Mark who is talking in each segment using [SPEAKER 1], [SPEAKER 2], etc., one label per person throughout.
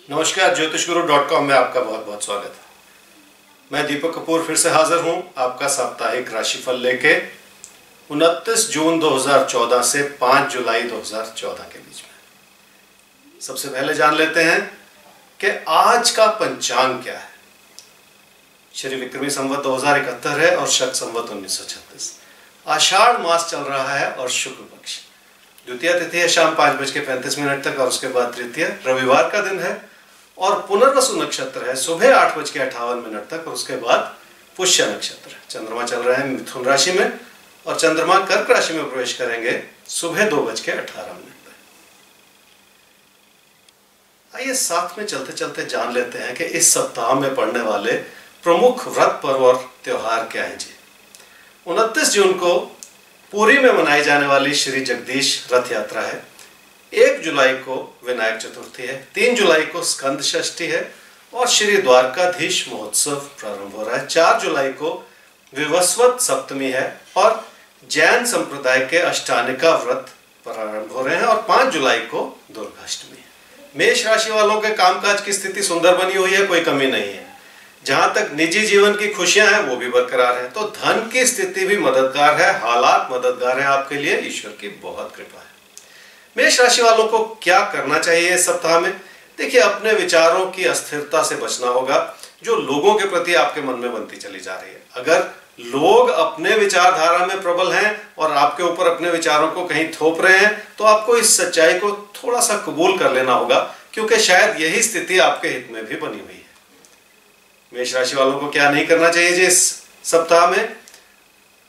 [SPEAKER 1] नमस्कार, ज्योतिषगुरु.com में आपका बहुत बहुत स्वागत है। मैं दीपक कपूर फिर से हाजिर हूं आपका साप्ताहिक राशिफल लेके 29 जून 2014 से 5 जुलाई 2014 के बीच में। सबसे पहले जान लेते हैं कि आज का पंचांग क्या है। श्री विक्रमी संवत 2071 है और शक संवत 1936। आषाढ़ मास चल रहा है और शुक्ल पक्ष। द्वितीय तिथि है शाम 5:35 तक और उसके बाद तृतीय रविवार का दिन है और पुनर्वसु नक्षत्र है सुबह 8:58 तक और उसके बाद पुष्य नक्षत्र है। चंद्रमा चल रहे हैं मिथुन राशि में और चंद्रमा कर्क राशि में प्रवेश करेंगे सुबह 2:18 पर। आइए साथ में चलते चलते जान लेते हैं कि इस सप्ताह में पड़ने वाले प्रमुख व्रत पर्व और त्योहार क्या है जी। 29 जून को पुरी में मनाई जाने वाली श्री जगदीश रथ यात्रा है। 1 जुलाई को विनायक चतुर्थी है। 3 जुलाई को स्कंद षष्ठी है और श्री द्वारकाधीश महोत्सव प्रारंभ हो रहा है। 4 जुलाई को विवस्वत सप्तमी है और जैन संप्रदाय के अष्टानिका व्रत प्रारंभ हो रहे हैं और 5 जुलाई को दुर्गाष्टमी है। मेष राशि वालों के कामकाज की स्थिति सुंदर बनी हुई है, कोई कमी नहीं है। जहां तक निजी जीवन की खुशियां हैं वो भी बरकरार है। तो धन की स्थिति भी मददगार है, हालात मददगार है आपके लिए। ईश्वर की बहुत कृपा है। मेष राशि वालों को क्या करना चाहिए इस सप्ताह में? देखिए, अपने विचारों की अस्थिरता से बचना होगा जो लोगों के प्रति आपके मन में बनती चली जा रही है। अगर लोग अपने विचारधारा में प्रबल हैं और आपके ऊपर अपने विचारों को कहीं थोप रहे हैं तो आपको इस सच्चाई को थोड़ा सा कबूल कर लेना होगा, क्योंकि शायद यही स्थिति आपके हित में भी बनी हुई है। मेष राशि वालों को क्या नहीं करना चाहिए जी इस सप्ताह में?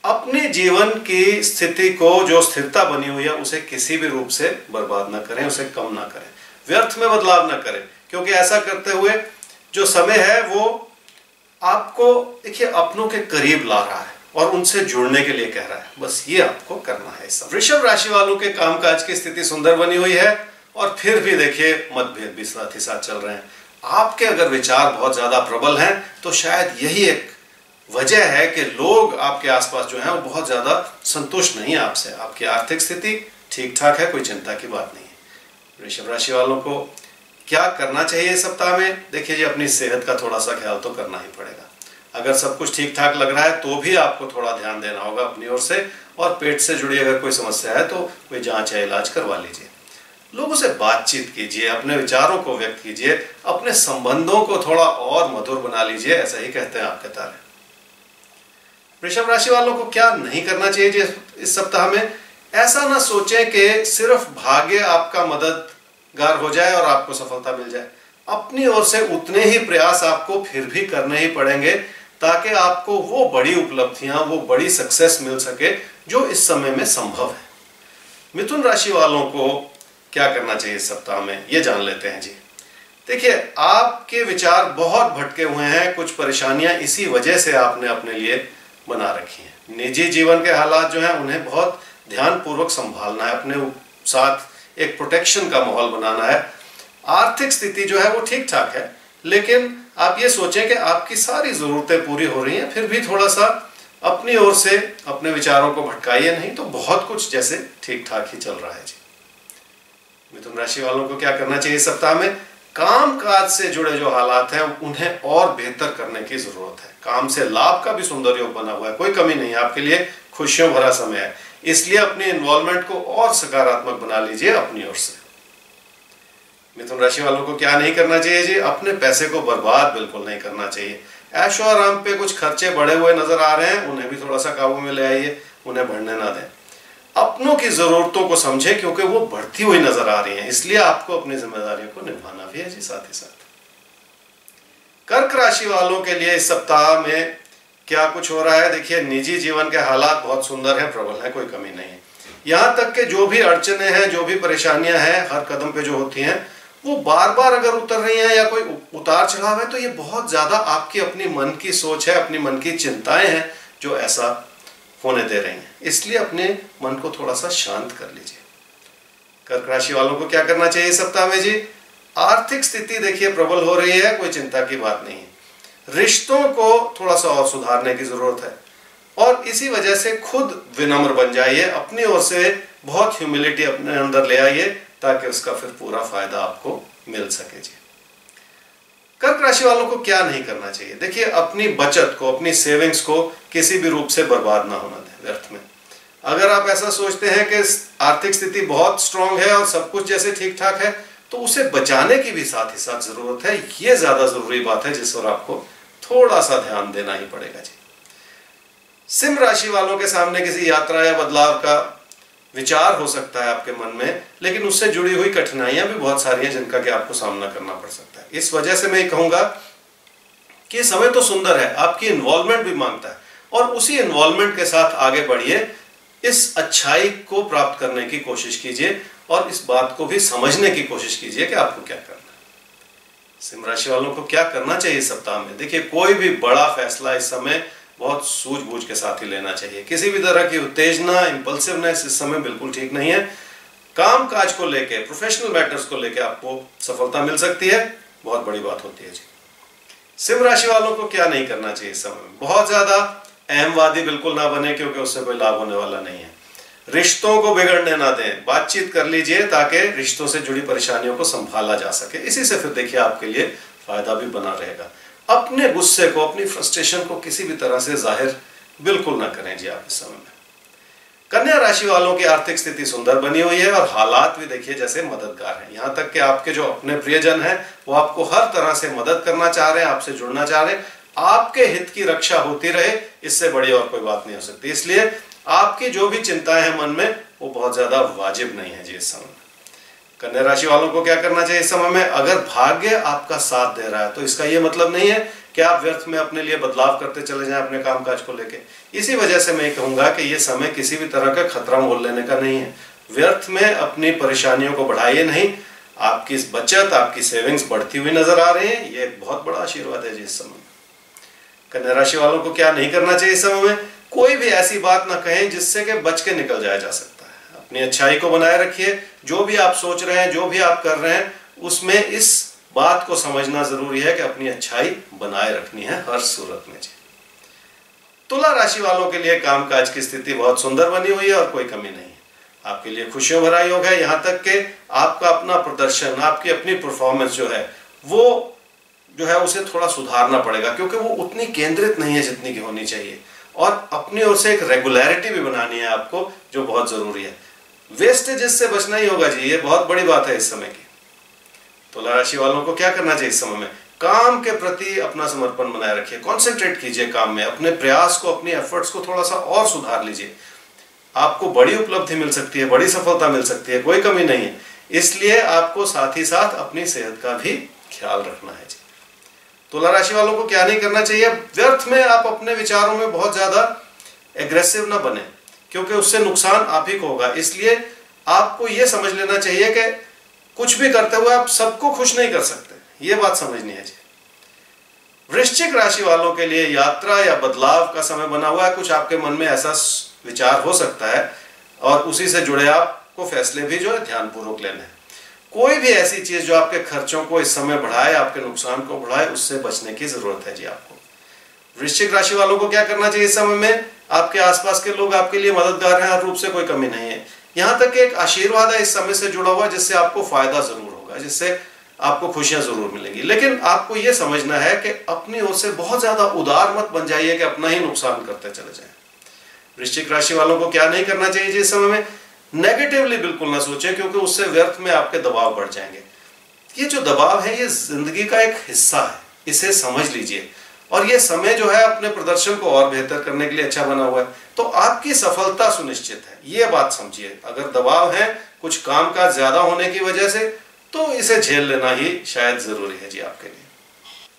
[SPEAKER 1] अपने जीवन की स्थिति को, जो स्थिरता बनी हुई है, उसे किसी भी रूप से बर्बाद ना करें, उसे कम ना करें, व्यर्थ में बदलाव ना करें, क्योंकि ऐसा करते हुए जो समय है वो आपको देखिए अपनों के करीब ला रहा है और उनसे जुड़ने के लिए कह रहा है। बस ये आपको करना है। वृषभ राशि वालों के कामकाज की स्थिति सुंदर बनी हुई है और फिर भी देखिए मतभेद भी साथ ही साथ चल रहे हैं। आपके अगर विचार बहुत ज्यादा प्रबल हैं तो शायद यही एक वजह है कि लोग आपके आसपास जो हैं वो बहुत ज्यादा संतुष्ट नहीं है आपसे। आपकी आर्थिक स्थिति ठीक ठाक है, कोई चिंता की बात नहीं है। वृषभ राशि वालों को क्या करना चाहिए इस सप्ताह में? देखिए जी, अपनी सेहत का थोड़ा सा ख्याल तो करना ही पड़ेगा। अगर सब कुछ ठीक ठाक लग रहा है तो भी आपको थोड़ा ध्यान देना होगा अपनी ओर से, और पेट से जुड़ी अगर कोई समस्या है तो कोई जांच या इलाज करवा लीजिए। लोगों से बातचीत कीजिए, अपने विचारों को व्यक्त कीजिए, अपने संबंधों को थोड़ा और मधुर बना लीजिए, ऐसा ही कहते हैं आपके तारे। वृषभ राशि वालों को क्या नहीं करना चाहिए जी इस सप्ताह में? ऐसा ना सोचें कि सिर्फ भाग्य आपका मददगार हो जाए और आपको सफलता मिल जाए। अपनी ओर से उतने ही प्रयास आपको फिर भी करने ही पड़ेंगे ताकि आपको वो बड़ी उपलब्धियां, वो बड़ी सक्सेस मिल सके जो इस समय में संभव है। मिथुन राशि वालों को क्या करना चाहिए इस सप्ताह में, ये जान लेते हैं जी। देखिए, आपके विचार बहुत भटके हुए हैं। कुछ परेशानियां इसी वजह से आपने अपने लिए बना रखी हैं। निजी जीवन के हालात जो हैं उन्हें बहुत ध्यानपूर्वक संभालना है, अपने साथ एक प्रोटेक्शन का माहौल बनाना है। आर्थिक स्थिति जो है वो ठीक ठाक है, लेकिन आप ये सोचें कि आपकी सारी जरूरतें पूरी हो रही हैं, फिर भी थोड़ा सा अपनी ओर से अपने विचारों को भटकाइए नहीं तो बहुत कुछ जैसे ठीक ठाक ही चल रहा है जी। मिथुन राशि वालों को क्या करना चाहिए इस सप्ताह में? कामकाज से जुड़े जो हालात हैं उन्हें और बेहतर करने की जरूरत है। काम से लाभ का भी सुंदर योग बना हुआ है, कोई कमी नहीं है आपके लिए, खुशियों भरा समय है। इसलिए अपनी इन्वॉल्वमेंट को और सकारात्मक बना लीजिए अपनी ओर से। मिथुन राशि वालों को क्या नहीं करना चाहिए जी? अपने पैसे को बर्बाद बिल्कुल नहीं करना चाहिए। ऐशो आराम पे कुछ खर्चे बढ़े हुए नजर आ रहे हैं, उन्हें भी थोड़ा सा काबू में ले आइए, उन्हें बढ़ने ना दें। अपनों की जरूरतों को समझें क्योंकि वो बढ़ती हुई नजर आ रही हैं, इसलिए आपको अपनी जिम्मेदारियों को निभाना भी है जी साथ ही साथ। कर्क राशि वालों के लिए इस सप्ताह में क्या कुछ हो रहा है? देखिए, निजी जीवन के हालात बहुत सुंदर हैं, प्रबल है, कोई कमी नहीं है। यहाँ तक कि जो भी अड़चने हैं, जो भी परेशानियां हैं, हर कदम पे जो होती हैं वो बार बार अगर उतर रही हैं या कोई उतार चढ़ाव है तो ये बहुत ज्यादा आपकी अपनी मन की सोच है, अपनी मन की चिंताएं हैं जो ऐसा होने दे रही हैं। इसलिए अपने मन को थोड़ा सा शांत कर लीजिए। कर्क राशि वालों को क्या करना चाहिए सप्ताह में जी? आर्थिक स्थिति देखिए प्रबल हो रही है, कोई चिंता की बात नहीं है। रिश्तों को थोड़ा सा और सुधारने की जरूरत है और इसी वजह से खुद विनम्र बन जाइए, अपनी ओर से बहुत ह्यूमिलिटी अपने अंदर ले आइए ताकि उसका फिर पूरा फायदा आपको मिल सके जी। कर्क राशि वालों को क्या नहीं करना चाहिए? देखिए, अपनी बचत को, अपनी सेविंग्स को किसी भी रूप से बर्बाद ना होना दें व्यर्थ में। अगर आप ऐसा सोचते हैं कि आर्थिक स्थिति बहुत स्ट्रांग है और सब कुछ जैसे ठीक ठाक है, तो उसे बचाने की भी साथ ही साथ जरूरत है। ये ज्यादा जरूरी बात है जिस पर आपको थोड़ा सा ध्यान देना ही पड़ेगा जी। सिंह राशि वालों के सामने किसी यात्रा या बदलाव का विचार हो सकता है आपके मन में, लेकिन उससे जुड़ी हुई कठिनाइयां भी बहुत सारी हैं जिनका कि आपको सामना करना पड़ सकता है। इस वजह से मैं कहूंगा कि समय तो सुंदर है, आपकी इन्वॉल्वमेंट भी मांगता है, और उसी इन्वॉल्वमेंट के साथ आगे बढ़िए। इस अच्छाई को प्राप्त करने की कोशिश कीजिए और इस बात को भी समझने की कोशिश कीजिए कि आपको क्या करना है। सिंह राशि वालों को क्या करना चाहिए इस सप्ताह में? देखिए, कोई भी बड़ा फैसला इस समय बहुत सूझबूझ के साथ ही लेना चाहिए। किसी भी तरह की उत्तेजना, इंपल्सिवनेस इस समय बिल्कुल ठीक नहीं है। काम काज को लेके, प्रोफेशनल मैटर्स को लेके आपको सफलता मिल सकती है, बहुत बड़ी बात होती है जी। सिंह राशि वालों को क्या नहीं करना चाहिए इस समय में? बहुत ज्यादा अहमवादी बिल्कुल ना बने, क्योंकि उससे कोई लाभ होने वाला नहीं है। रिश्तों को बिगड़ने ना दें, बातचीत कर लीजिए ताकि रिश्तों से जुड़ी परेशानियों को संभाला जा सके। इसी से फिर देखिए आपके लिए फायदा भी बना रहेगा। अपने गुस्से को, अपनी फ्रस्ट्रेशन को किसी भी तरह से जाहिर बिल्कुल ना करें जी आप इस समय में। कन्या राशि वालों की आर्थिक स्थिति सुंदर बनी हुई है और हालात भी देखिए जैसे मददगार हैं। यहां तक कि आपके जो अपने प्रियजन हैं वो आपको हर तरह से मदद करना चाह रहे हैं, आपसे जुड़ना चाह रहे हैं। आपके हित की रक्षा होती रहे, इससे बड़ी और कोई बात नहीं हो सकती। इसलिए आपकी जो भी चिंताएं हैं मन में, वो बहुत ज्यादा वाजिब नहीं है जी इस समय। कन्या राशि वालों को क्या करना चाहिए इस समय में? अगर भाग्य आपका साथ दे रहा है तो इसका यह मतलब नहीं है कि आप व्यर्थ में अपने लिए बदलाव करते चले जाएं अपने कामकाज को लेके। इसी वजह से मैं कहूंगा कि यह समय किसी भी तरह का खतरा मोल लेने का नहीं है। व्यर्थ में अपनी परेशानियों को बढ़ाइए नहीं। आपकी बचत, आपकी सेविंग्स बढ़ती हुई नजर आ रही है, ये एक बहुत बड़ा आशीर्वाद है जी इस समय। कन्या राशि वालों को क्या नहीं करना चाहिए इस समय में? कोई भी ऐसी बात ना कहें जिससे कि बच के निकल जाया जा सकता है। अपनी अच्छाई को बनाए रखिए। जो भी आप सोच रहे हैं, जो भी आप कर रहे हैं, उसमें इस बात को समझना जरूरी है कि अपनी अच्छाई बनाए रखनी है हर सूरत में जी। तुला राशि वालों के लिए कामकाज की स्थिति बहुत सुंदर बनी हुई है और कोई कमी नहीं है। आपके लिए खुशियों भरा योग है। यहां तक कि आपका अपना प्रदर्शन, आपकी अपनी परफॉर्मेंस वो उसे थोड़ा सुधारना पड़ेगा, क्योंकि वो उतनी केंद्रित नहीं है जितनी की होनी चाहिए। और अपनी ओर से एक रेगुलरिटी भी बनानी है आपको, जो बहुत जरूरी है। वेस्टेजेस से बचना ही होगा जी, ये बहुत बड़ी बात है इस समय की। तुला राशि वालों को क्या करना चाहिए इस समय में? काम के प्रति अपना समर्पण बनाए रखिए। कॉन्सेंट्रेट कीजिए काम में, अपने प्रयास को, अपनी एफर्ट्स को थोड़ा सा और सुधार लीजिए। आपको बड़ी उपलब्धि मिल सकती है, बड़ी सफलता मिल सकती है, कोई कमी नहीं है। इसलिए आपको साथ ही साथ अपनी सेहत का भी ख्याल रखना है जी। तुला राशि वालों को क्या नहीं करना चाहिए? व्यर्थ में आप अपने विचारों में बहुत ज्यादा एग्रेसिव ना बने, क्योंकि उससे नुकसान आप ही को होगा। इसलिए आपको यह समझ लेना चाहिए कि कुछ भी करते हुए आप सबको खुश नहीं कर सकते, ये बात समझनी है जी। वृश्चिक राशि वालों के लिए यात्रा या बदलाव का समय बना हुआ है। कुछ आपके मन में ऐसा विचार हो सकता है और उसी से जुड़े आपको फैसले भी ध्यानपूर्वक लेने हैं। कोई भी ऐसी चीज जो आपके खर्चों को इस समय बढ़ाए, आपके नुकसान को बढ़ाए, उससे बचने की जरूरत है जी आपको। वृश्चिक राशि वालों को क्या करना चाहिए इस समय में? आपके आसपास के लोग आपके लिए मददगार हैं, हर रूप से कोई कमी नहीं है। यहां तक कि एक आशीर्वाद है इस समय से जुड़ा हुआ, जिससे आपको फायदा जरूर होगा, जिससे आपको खुशियां जरूर मिलेंगी। लेकिन आपको यह समझना है कि अपनी ओर से बहुत ज्यादा उदार मत बन जाइए कि अपना ही नुकसान करते चले जाएं। वृश्चिक राशि वालों को क्या नहीं करना चाहिए जी इस समय में? नेगेटिवली बिल्कुल ना सोचें, क्योंकि उससे व्यर्थ में आपके दबाव बढ़ जाएंगे। ये जो दबाव है, ये जिंदगी का एक हिस्सा है, इसे समझ लीजिए। और ये समय अपने प्रदर्शन को और बेहतर करने के लिए अच्छा बना हुआ है, तो आपकी सफलता सुनिश्चित है, ये बात समझिए। अगर दबाव है कुछ काम का ज्यादा होने की वजह से, तो इसे झेल लेना ही शायद जरूरी है जी आपके लिए।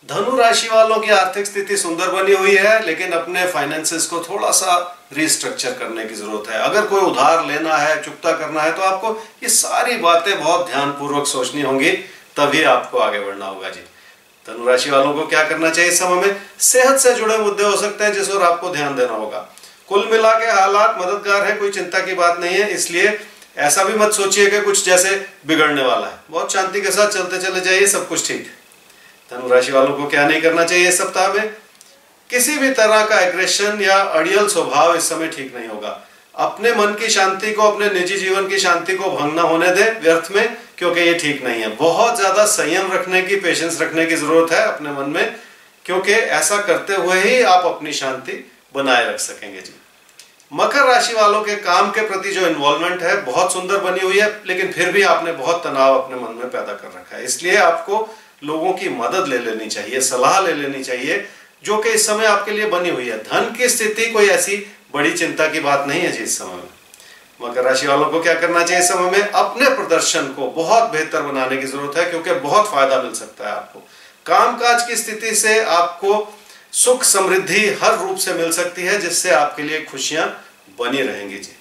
[SPEAKER 1] धनु राशि वालों की आर्थिक स्थिति सुंदर बनी हुई है, लेकिन अपने फाइनेंसेस को थोड़ा सा रिस्ट्रक्चर करने की जरूरत है। अगर कोई उधार लेना है, चुकता करना है, तो आपको ये सारी बातें बहुत ध्यानपूर्वक सोचनी होंगी, तभी आपको आगे बढ़ना होगा जी। धनु राशि वालों को क्या करना चाहिए इस समय में? सेहत से जुड़े मुद्दे हो सकते हैं जिस पर आपको ध्यान देना होगा। कुल मिला के हालात मददगार है, कोई चिंता की बात नहीं है। इसलिए ऐसा भी मत सोचिए कि कुछ जैसे बिगड़ने वाला है। बहुत शांति के साथ चलते चले जाइए, सब कुछ ठीक है। धनु राशि वालों को क्या नहीं करना चाहिए इस सप्ताह में? किसी भी तरह का एग्रेशन या अड़ियल स्वभाव इस समय ठीक नहीं होगा। अपने मन की शांति को, अपने निजी जीवन की शांति को भंग न होने दें व्यर्थ में, क्योंकि ये ठीक नहीं है। बहुत ज्यादा संयम रखने की, पेशेंस रखने की जरूरत है अपने मन में, क्योंकि ऐसा करते हुए ही आप अपनी शांति बनाए रख सकेंगे जी। मकर राशि वालों के काम के प्रति जो इन्वॉल्वमेंट है बहुत सुंदर बनी हुई है, लेकिन फिर भी आपने बहुत तनाव अपने मन में पैदा कर रखा है। इसलिए आपको लोगों की मदद ले लेनी चाहिए, सलाह ले लेनी चाहिए, जो कि इस समय आपके लिए बनी हुई है। धन की स्थिति कोई ऐसी बड़ी चिंता की बात नहीं है जी इस समय में। मकर राशि वालों को क्या करना चाहिए इस समय में? अपने प्रदर्शन को बहुत बेहतर बनाने की जरूरत है, क्योंकि बहुत फायदा मिल सकता है आपको। कामकाज की स्थिति से आपको सुख समृद्धि हर रूप से मिल सकती है, जिससे आपके लिए खुशियां बनी रहेंगी जी।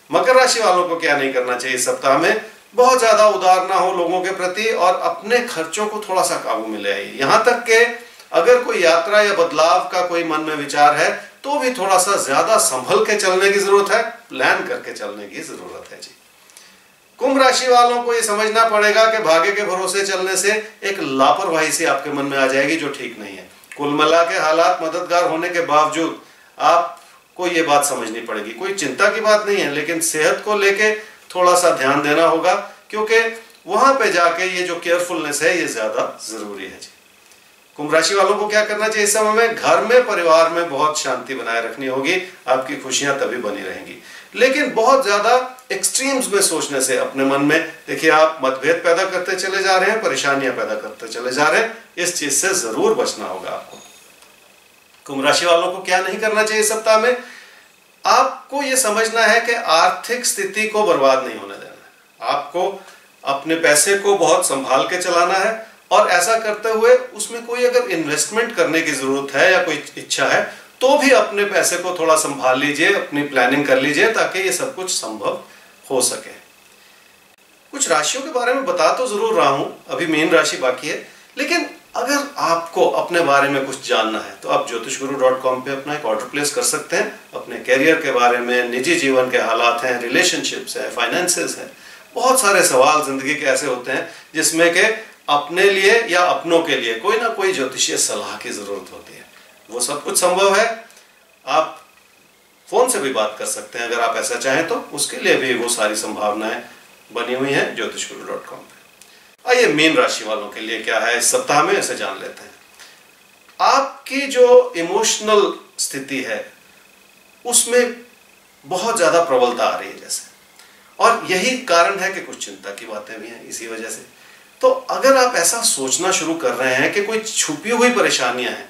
[SPEAKER 1] मकर राशि वालों को क्या नहीं करना चाहिए इस सप्ताह में? बहुत ज्यादा उदार ना हो लोगों के प्रति और अपने खर्चों को थोड़ा सा काबू में ले आइए। यहां तक कि अगर कोई यात्रा या बदलाव का कोई मन में विचार है तो भी थोड़ा सा ज्यादा संभल के चलने की जरूरत है, प्लान करके चलने की जरूरत है जी। कुंभ राशि वालों को यह समझना पड़ेगा कि भाग्य के भरोसे चलने से एक लापरवाही सी आपके मन में आ जाएगी, जो ठीक नहीं है। कुल मिला के हालात मददगार होने के बावजूद आपको ये बात समझनी पड़ेगी। कोई चिंता की बात नहीं है, लेकिन सेहत को लेके थोड़ा सा ध्यान देना होगा, क्योंकि वहां पे जाके ये जो केयरफुलनेस है ये ज्यादा जरूरी है जी। कुंभ राशि वालों को क्या करना चाहिए इस समय में? घर में, परिवार में बहुत शांति बनाए रखनी होगी, आपकी खुशियां तभी बनी रहेंगी। लेकिन बहुत ज्यादा एक्सट्रीम्स में सोचने से अपने मन में देखिए आप मतभेद पैदा करते चले जा रहे हैं, परेशानियां पैदा करते चले जा रहे हैं। इस चीज से जरूर बचना होगा आपको। कुंभ राशि वालों को क्या नहीं करना चाहिए इस सप्ताह में? आपको यह समझना है कि आर्थिक स्थिति को बर्बाद नहीं होने देना है। आपको अपने पैसे को बहुत संभाल के चलाना है, और ऐसा करते हुए उसमें कोई अगर इन्वेस्टमेंट करने की जरूरत है या कोई इच्छा है तो भी अपने पैसे को थोड़ा संभाल लीजिए, अपनी प्लानिंग कर लीजिए, ताकि ये सब कुछ संभव हो सके। कुछ राशियों के बारे में बता तो जरूर रहा हूं, अभी मीन राशि बाकी है, लेकिन अगर आपको अपने बारे में कुछ जानना है तो आप ज्योतिषगुरु.com पे अपना एक ऑर्डर प्लेस कर सकते हैं। अपने कैरियर के बारे में, निजी जीवन के हालात हैं, रिलेशनशिप्स है, फाइनेंसेस है, बहुत सारे सवाल जिंदगी के ऐसे होते हैं जिसमें के अपने लिए या अपनों के लिए कोई ना कोई ज्योतिषीय सलाह की जरूरत होती है। वो सब कुछ संभव है, आप फोन से भी बात कर सकते हैं अगर आप ऐसा चाहें तो। उसके लिए भी वो सारी संभावनाएं बनी हुई हैं ज्योतिषगुरु.com पे। आइए मीन राशि वालों के लिए क्या है इस सप्ताह में, इसे जान लेते हैं। आपकी जो इमोशनल स्थिति है उसमें बहुत ज्यादा प्रबलता आ रही है जैसे, और यही कारण है कि कुछ चिंता की बातें भी हैं इसी वजह से। तो अगर आप ऐसा सोचना शुरू कर रहे हैं कि कोई छुपी हुई परेशानियां हैं,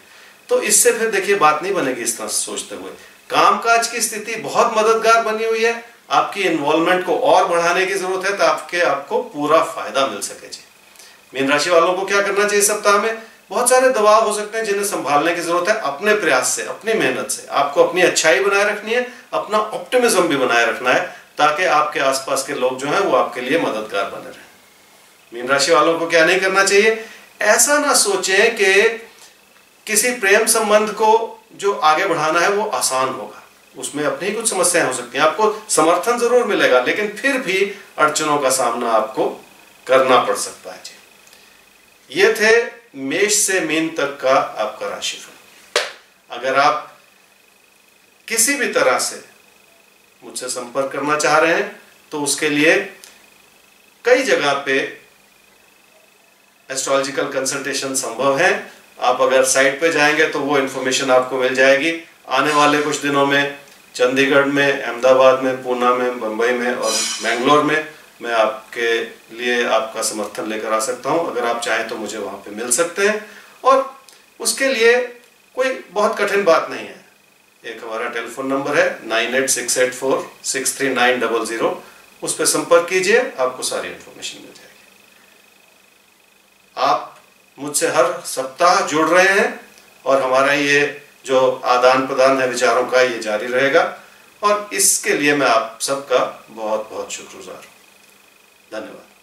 [SPEAKER 1] तो इससे फिर देखिए बात नहीं बनेगी इस तरह सोचते हुए। कामकाज की स्थिति बहुत मददगार बनी हुई है, आपकी इन्वॉल्वमेंट को और बढ़ाने की जरूरत है ताकि आपको पूरा फायदा मिल सके जी। मीन राशि वालों को क्या करना चाहिए सप्ताह में? बहुत सारे दबाव हो सकते हैं जिन्हें संभालने की जरूरत है। अपने प्रयास से, अपनी मेहनत से आपको अपनी अच्छाई बनाए रखनी है, अपना ऑप्टिमिज्म भी बनाए रखना है, ताकि आपके आसपास के लोग जो हैं वो आपके लिए मददगार बने रहे। मीन राशि वालों को क्या नहीं करना चाहिए? ऐसा ना सोचें कि किसी प्रेम संबंध को जो आगे बढ़ाना है वो आसान होगा, उसमें अपनी ही कुछ समस्याएं हो सकती हैं। आपको समर्थन जरूर मिलेगा, लेकिन फिर भी अड़चनों का सामना आपको करना पड़ सकता है जी। ये थे मेष से मीन तक का आपका राशिफल। अगर आप किसी भी तरह से मुझसे संपर्क करना चाह रहे हैं तो उसके लिए कई जगह पे एस्ट्रोलॉजिकल कंसल्टेशन संभव है। आप अगर साइट पे जाएंगे तो वो इन्फॉर्मेशन आपको मिल जाएगी। आने वाले कुछ दिनों में चंडीगढ़ में, अहमदाबाद में, पूना में, बम्बई में और बेंगलोर में मैं आपके लिए आपका समर्थन लेकर आ सकता हूं। अगर आप चाहें तो मुझे वहां पे मिल सकते हैं, और उसके लिए कोई बहुत कठिन बात नहीं है। एक हमारा टेलीफोन नंबर है 9868463900, उस पर संपर्क कीजिए, आपको सारी इन्फॉर्मेशन मिल जाएगी। आप मुझसे हर सप्ताह जुड़ रहे हैं और हमारा ये जो आदान प्रदान है विचारों का, ये जारी रहेगा, और इसके लिए मैं आप सबका बहुत बहुत शुक्रगुजार हूं। धन्यवाद।